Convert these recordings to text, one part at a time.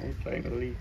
we're playing with a leaf.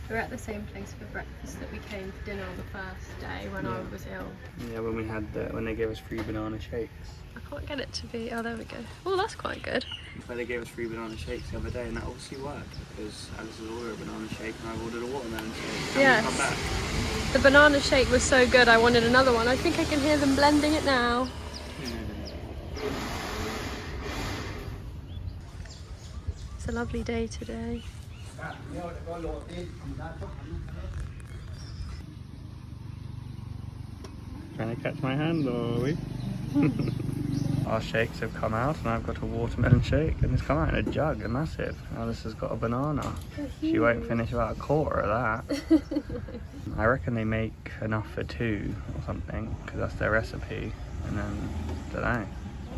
We're at the same place for breakfast that we came for dinner on the first day when I was ill. Yeah, when they gave us free banana shakes. I can't get it to be, oh there we go. Oh, that's quite good. But they gave us free banana shakes the other day, and that obviously worked because Alice has ordered a banana shake and I ordered a watermelon shake. Yes. Come back. The banana shake was so good, I wanted another one. I think I can hear them blending it now. It's a lovely day today. Trying to catch my hand, are we? Our shakes have come out, and I've got a watermelon shake, and it's come out in a jug, a massive. Alice has got a banana. She won't finish about a quarter of that. I reckon they make enough for 2 or something, because that's their recipe. And then, I don't know,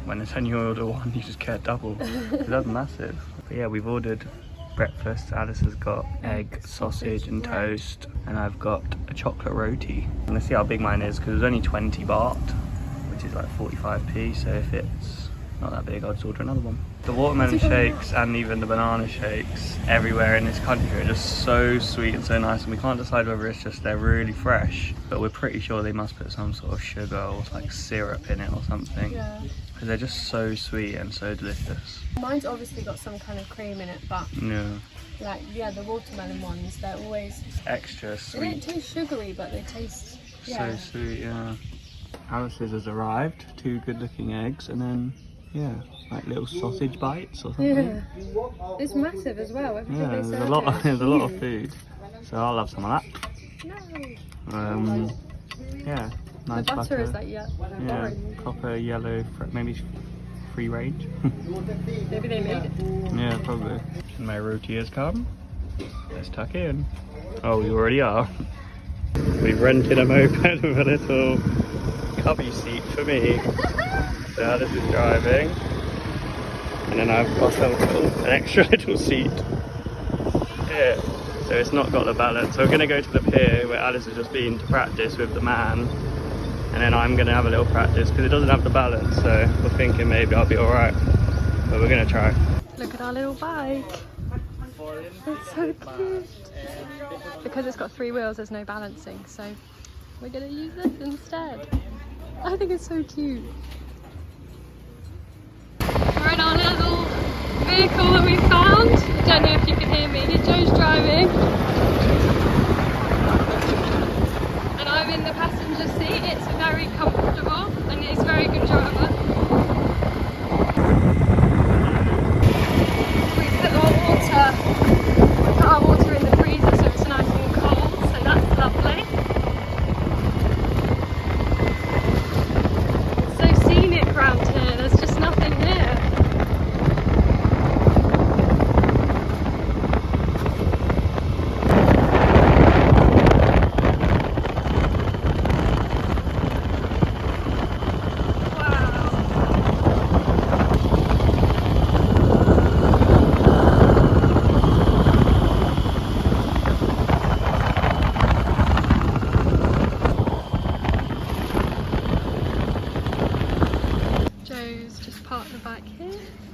when it's only you order 1, you just get double. That's massive. But yeah, we've ordered breakfast. Alice has got egg, sausage and toast, and I've got a chocolate roti. And let's see how big mine is, because it's only 20 baht, which is like 45p, so if it's not that big, I'll just order another one. The watermelon shakes and even the banana shakes everywhere in this country are just so sweet and so nice, and we can't decide whether it's just they're really fresh, but we're pretty sure they must put some sort of sugar or like syrup in it or something. Yeah. Because they're just so sweet and so delicious. Mine's obviously got some kind of cream in it, but Yeah. like, yeah, the watermelon ones, they're always Extra they sweet. don't taste sugary, but they taste So sweet, yeah. Alice's has arrived, 2 good looking eggs, and then, yeah, like little sausage bites or something. Yeah. It's massive as well. Everything Yeah, they there's serve a lot. is There's a lot of huge. food, so I'll have some of No. that. Yeah, nice The butter is like yeah, orange. proper yellow, maybe free range. Maybe they made it. Yeah, probably. And my roti has come. Let's tuck in. Oh, we already are. We've rented a moped with a little cubby seat for me. So Alice is driving, and then I've got an extra little seat here, so it's not got the balance. So we're going to go to the pier where Alice has just been to practice with the man, and then I'm going to have a little practice because it doesn't have the balance, so we're thinking maybe I'll be alright, but we're going to try. Look at our little bike. It's so cute. Because it's got 3 wheels, there's no balancing, so we're going to use this instead. I think it's so cute. We're in our little vehicle that we found. I don't know if you can hear me. Joe's driving. And I'm in the passenger seat. It's very comfortable and he's a very good driver. We put our water in the freezer so it's nice and cold, so that's lovely. It's so scenic around here, there's just nothing here.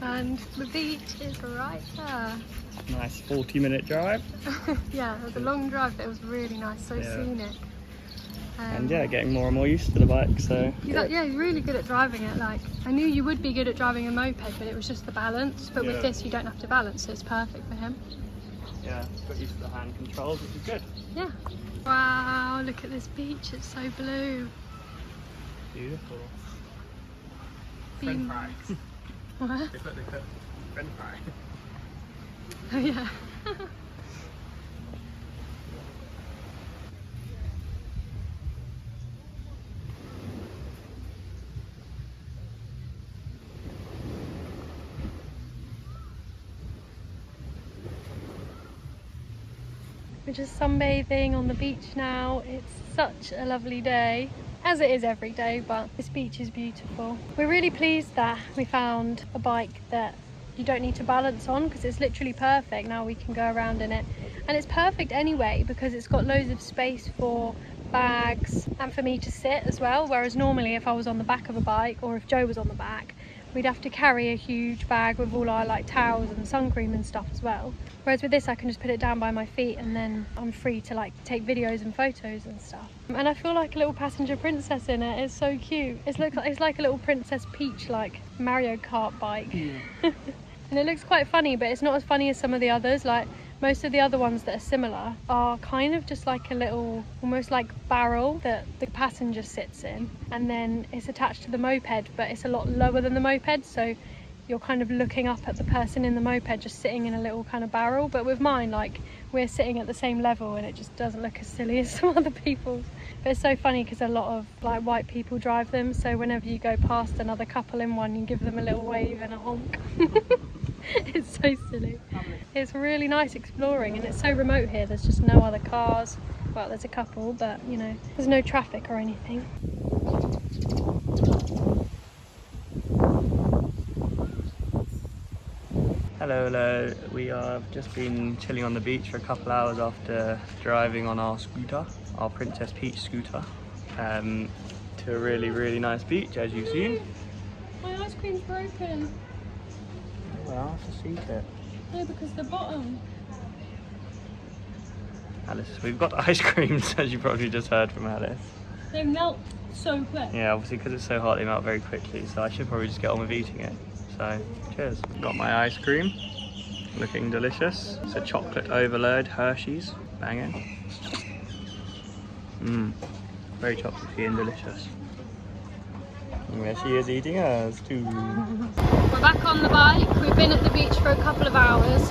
And the beach is right there. Nice 40-minute drive. Yeah, it was a long drive, but it was really nice, so scenic. And yeah, getting more and more used to the bike, so... Yeah, you're really good at driving it. Like, I knew you would be good at driving a moped, but it was just the balance. But with this, you don't have to balance, so it's perfect for him. Yeah, got used to the hand controls, which is good. Yeah. Wow, look at this beach, it's so blue. Beautiful. French fries. What? They put French fry. Oh yeah. We're just sunbathing on the beach now. It's such a lovely day, as it is every day, but this beach is beautiful. We're really pleased that we found a bike that you don't need to balance on, because it's literally perfect. Now we can go around in it, and it's perfect anyway because it's got loads of space for bags and for me to sit as well, whereas normally if I was on the back of a bike or if Joe was on the back, we'd have to carry a huge bag with all our like towels and sun cream and stuff as well. Whereas with this I can just put it down by my feet and then I'm free to like take videos and photos and stuff. And I feel like a little passenger princess in it. It's so cute. It's like a little Princess Peach like Mario Kart bike. Yeah. And it looks quite funny, but it's not as funny as some of the others. Like most of the other ones that are similar are kind of just like a little, almost like barrel that the passenger sits in, and then it's attached to the moped, but it's a lot lower than the moped, so you're kind of looking up at the person in the moped just sitting in a little kind of barrel. But with mine, like, we're sitting at the same level and it just doesn't look as silly as some other people's. But it's so funny because a lot of like white people drive them, so whenever you go past another couple in one, you give them a little wave and a honk. It's so silly. It's really nice exploring, and it's so remote here. There's just no other cars. Well, there's a couple, but you know, there's no traffic or anything. Hello. We have just been chilling on the beach for a couple hours after driving on our scooter, our Princess Peach scooter, to a really nice beach, as you've seen. My ice cream's broken. Well, that's a secret. No, because the bottom. Alice, we've got ice creams, as you probably just heard from Alice. They melt so quick. Yeah, obviously because it's so hot they melt very quickly, so I should probably just get on with eating it. So, cheers. Got my ice cream, looking delicious. It's a chocolate overload Hershey's, banging. Very chocolatey and delicious. And there she is eating hers too. We're back on the bike. We've been at the beach for a couple of hours,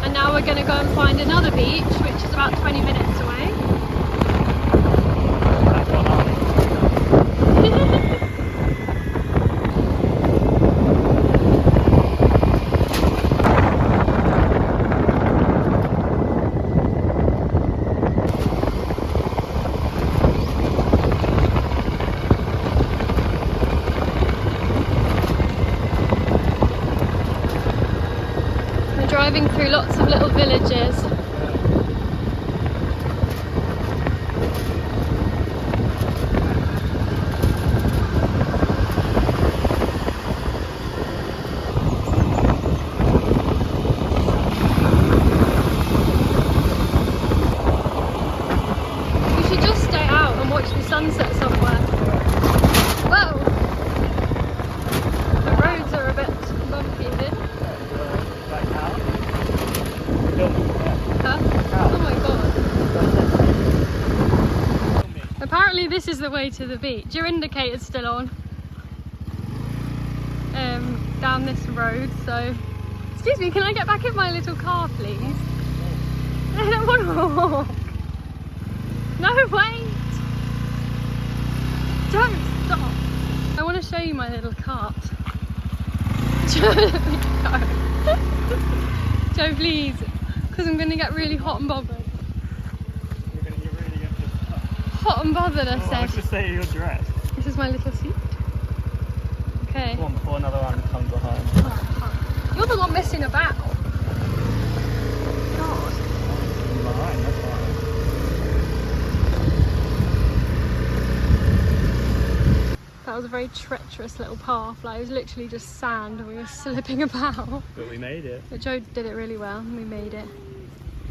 and now we're going to go and find another beach, which is about 20 minutes away. Driving through lots of little villages. We should just stay out and watch the sunset somewhere. Whoa! The roads are a bit bumpy here. Huh? Oh my god. Apparently this is the way to the beach. Your indicator's still on. Down this road, so... Excuse me, can I get back in my little car, please? I don't want to walk. No, wait! Don't stop. I want to show you my little cart. Joe, please. Because I'm going to get really hot and bothered. You're going to really get just hot and bothered, I said. I was just saying your dress. This is my little seat. Okay. Come on, before another one comes behind. You're the one messing about. God. Behind, that's fine. That was a very treacherous little path. Like, it was literally just sand and we were slipping about. But we made it. But Joe did it really well and we made it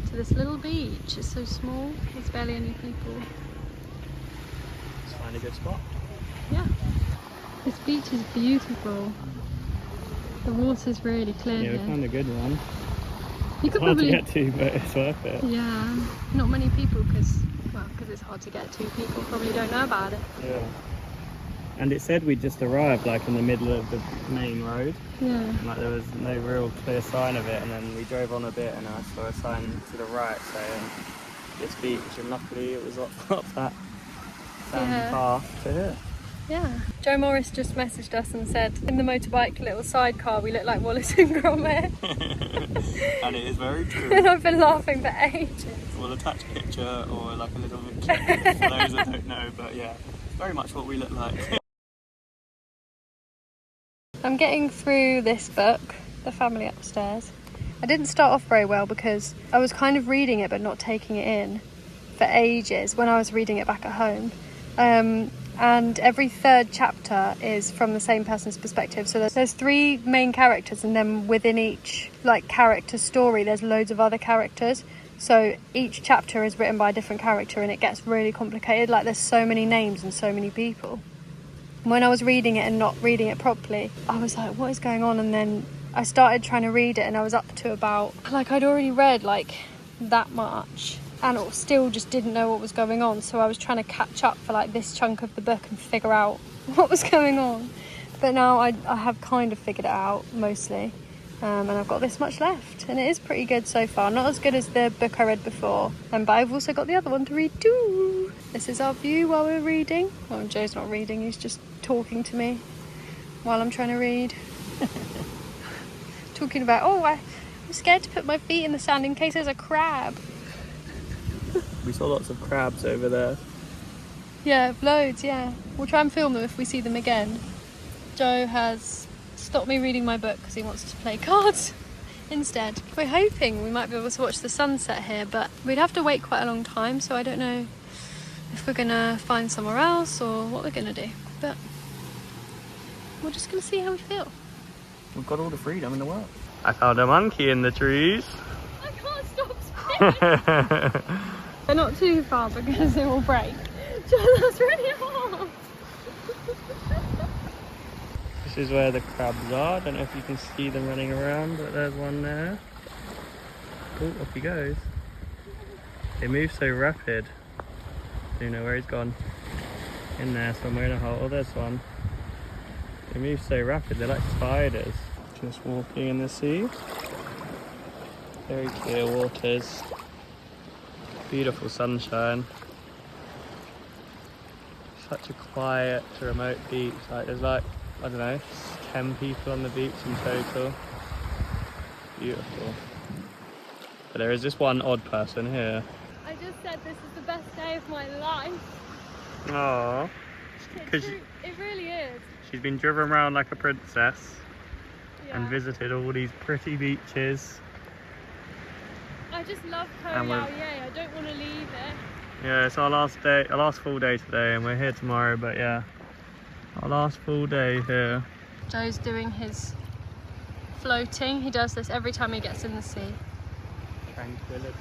to this little beach. It's so small, there's barely any people. Let's find a good spot. Yeah. This beach is beautiful. The water's really clear Yeah, we here. found a good one. You could Hard probably to get to, but it's worth it. Yeah, not many people because it's hard to get to. People probably don't know about it. Yeah. And it said we just arrived like in the middle of the main road. Yeah. Like there was no real clear sign of it, and then we drove on a bit and I saw a sign to the right saying this beach, and luckily it was up that sandy path to here. Yeah. Joe Morris just messaged us and said, in the motorbike little sidecar, we look like Wallace and Gromit. And it is very true. And I've been laughing for ages. We'll attach a picture or like a little clip for those that don't know, but yeah, it's very much what we look like. I'm getting through this book, The Family Upstairs. I didn't start off very well because I was kind of reading it but not taking it in for ages when I was reading it back at home. and every third chapter is from the same person's perspective. So there's 3 main characters, and then within each like character story there's loads of other characters. So each chapter is written by a different character, and it gets really complicated. Like there's so many names and so many people. When I was reading it and not reading it properly, I was like, what is going on? And then I started trying to read it, and I was up to about, like, I'd already read like that much and still just didn't know what was going on. So I was trying to catch up for like this chunk of the book and figure out what was going on. But now I have kind of figured it out mostly, and I've got this much left, and it is pretty good so far. Not as good as the book I read before, but I've also got the other one to read too. This is our view while we're reading. Well, Joe's not reading, he's just talking to me while I'm trying to read. Talking about, I'm scared to put my feet in the sand in case there's a crab. We saw lots of crabs over there. Yeah, loads, yeah. We'll try and film them if we see them again. Joe has stopped me reading my book because he wants to play cards instead. We're hoping we might be able to watch the sunset here, but we'd have to wait quite a long time, so I don't know if we're gonna find somewhere else or what we're gonna do. But we're just gonna see how we feel. We've got all the freedom in the world. I found a monkey in the trees. I can't stop spinning. They're not too far because it will break. That's really hard. This is where the crabs are. I don't know if you can see them running around, but there's one there. Oh, off he goes. They move so rapid. I don't know where he's gone. In there somewhere in a hole. Oh, there's one. They move so rapid, they're like spiders. Just walking in the sea. Very clear waters. Beautiful sunshine. Such a quiet, remote beach. Like there's like, I don't know, 10 people on the beach in total. Beautiful. But there is this one odd person here. I just said this is the best day of my life. Aww. It really is. She's been driven around like a princess. Yeah. And visited all these pretty beaches. I just love Koh Yao Yai. I don't want to leave it. Yeah, it's our last day, our last full day today, and we're here tomorrow, but yeah, our last full day here. Joe's doing his floating. He does this every time he gets in the sea. Tranquility.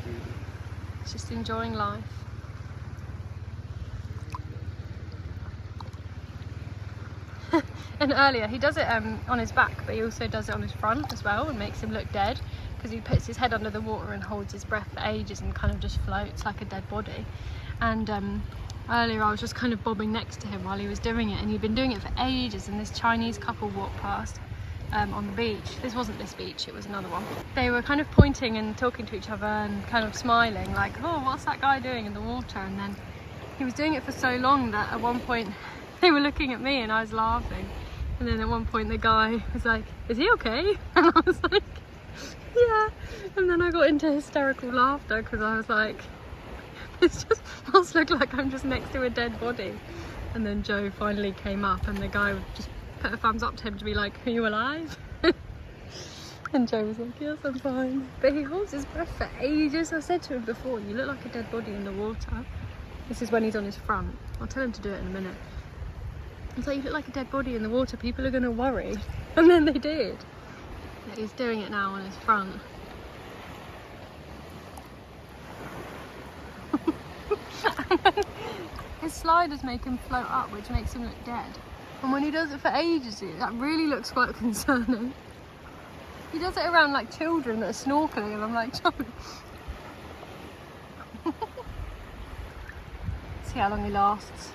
He's just enjoying life. And earlier he does it on his back, but he also does it on his front as well, and makes him look dead because he puts his head under the water and holds his breath for ages and kind of just floats like a dead body. And earlier I was just kind of bobbing next to him while he was doing it, and he'd been doing it for ages, and this Chinese couple walked past on the beach. This wasn't this beach, it was another one. They were kind of pointing and talking to each other and kind of smiling like, oh, what's that guy doing in the water? And then he was doing it for so long that at one point they were looking at me and I was laughing. And then at one point the guy was like, is he okay? And I was like, yeah. And then I got into hysterical laughter because I was like, it just must look like I'm just next to a dead body. And then Joe finally came up and the guy just put a thumbs up to him to be like, are you alive? And Joe was like, yes, I'm fine. But he holds his breath for ages. I said to him before, you look like a dead body in the water. This is when he's on his front. I'll tell him to do it in a minute. It's like, you look like a dead body in the water, people are going to worry. And then they did. Yeah, he's doing it now on his front. His sliders make him float up, which makes him look dead. And when he does it for ages, that really looks quite concerning. He does it around like children that are snorkeling, and I'm like, John. See how long he lasts.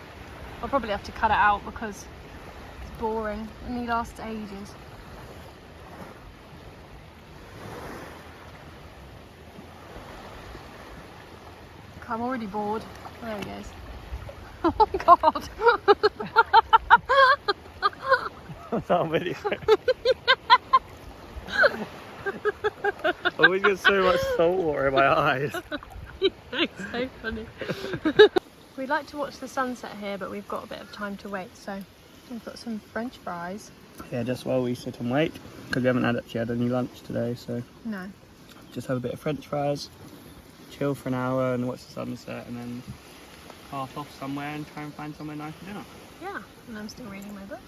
I'll probably have to cut it out because it's boring and he lasts ages. I'm already bored. Oh, there he goes. Oh my god! That's our video. I always get so much salt water in my eyes. It's so funny. We'd like to watch the sunset here, but we've got a bit of time to wait, so we've got some French fries. Yeah, just while we sit and wait, because we haven't actually had any lunch today, so No. just have a bit of French fries, chill for an hour and watch the sunset, and then cart off somewhere and try and find somewhere nice for dinner. Yeah, and I'm still reading my book.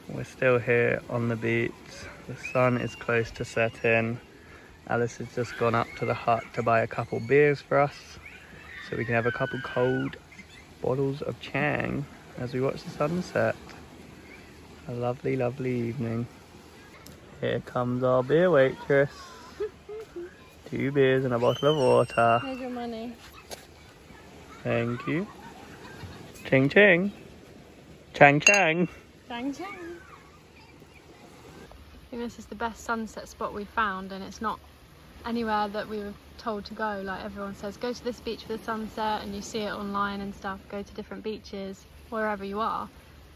We're still here on the beach. The sun is close to setting. Alice has just gone up to the hut to buy a couple beers for us, so we can have a couple cold bottles of Chang as we watch the sunset. A lovely, lovely evening. Here comes our beer waitress. 2 beers and a bottle of water. Here's your money. Thank you. Ching ching. Chang chang. Chang chang. I think this is the best sunset spot we've found, and it's not anywhere that we were told to go. Like everyone says, go to this beach for the sunset, and you see it online and stuff. Go to different beaches wherever you are.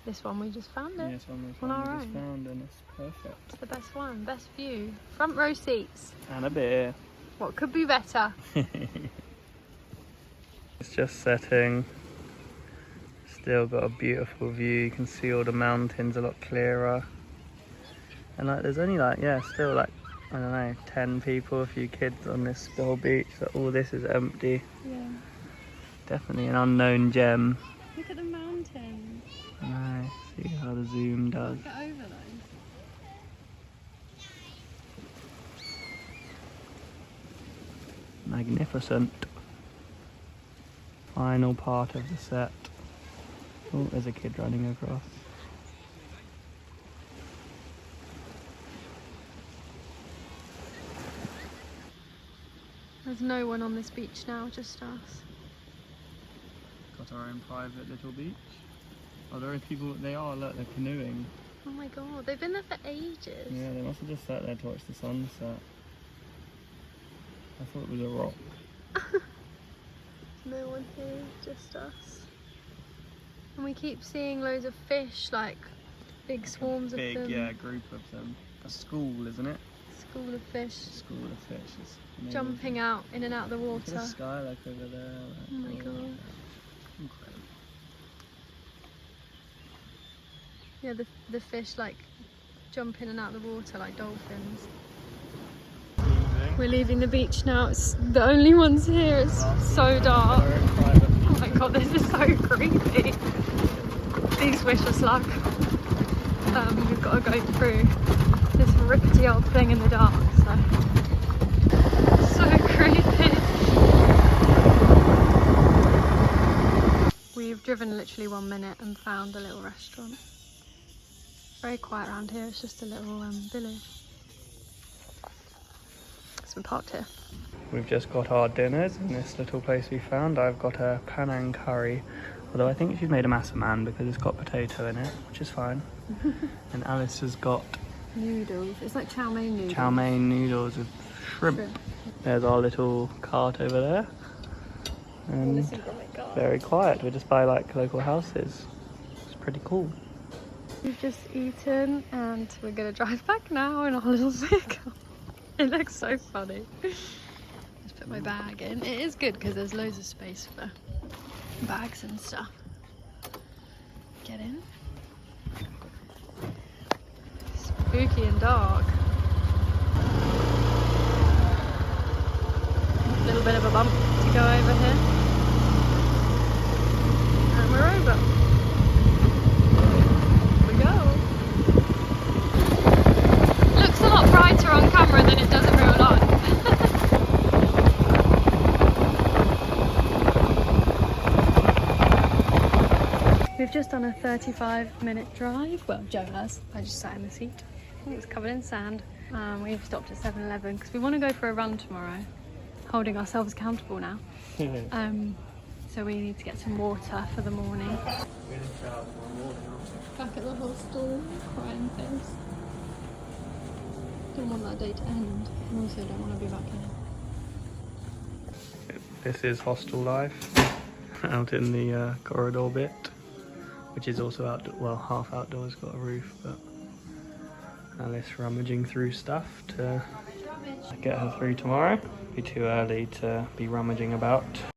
This one we just found it. Yes, one on our we just own. found, and it's perfect. It's the best one, best view, front row seats. And a beer. What could be better? It's just setting. Still got a beautiful view. You can see all the mountains a lot clearer. And like, there's only like, yeah, still like, I don't know, 10 people, a few kids on this whole beach. So all this is empty. Yeah. Definitely an unknown gem. Look at the mountains. I know. See how the zoom does. Look over those. Magnificent. Final part of the set. Oh, there's a kid running across. There's no one on this beach now, just us. Got our own private little beach. Oh, there are people, they are, look, they're canoeing. Oh my god, they've been there for ages. Yeah, they must have just sat there to watch the sunset. I thought it was a rock. No one here, just us. And we keep seeing loads of fish, like big swarms of them. Big, yeah, group of them. A school, isn't it? School of fish. School of fish. It's amazing. Jumping out, in and out of the water. Look at the sky like over there. Like, Oh my god. Incredible. Yeah, the fish like jump in and out of the water like dolphins. We're leaving the beach now. It's the only ones here. It's so dark. Oh my god, this is so creepy. Please wish us luck. We've got to go through this rickety old thing in the dark. So creepy. We've driven literally 1 minute and found a little restaurant. Very quiet around here. It's just a little village. We parked here. We've just got our dinners in this little place we found. I've got a Penang curry, although I think she's made a massaman because it's got potato in it, which is fine. And Alice has got noodles. It's like chow mein noodles. Chow mein noodles with shrimp. There's our little cart over there. And very quiet. We're just by like local houses. It's pretty cool. We've just eaten and we're gonna drive back now in our little vehicle. It looks so funny. Just put my bag in. It is good because there's loads of space for bags and stuff. Get in. Spooky and dark. A little bit of a bump to go over here. And we're over. Here we go. Looks a lot brighter on camera than it does in real life. We've just done a 35-minute drive. Well, Joe has. I just sat in the seat. I think it was covered in sand. We've stopped at 7-Eleven because we want to go for a run tomorrow. Holding ourselves accountable now. So we need to get some water for the morning. Back at the hostel, crying face. Don't want that day to end, and also don't want to be back here. This is hostel life out in the corridor bit, which is also half outdoors, got a roof, but Alice rummaging through stuff to get her through tomorrow. Be too early to be rummaging about.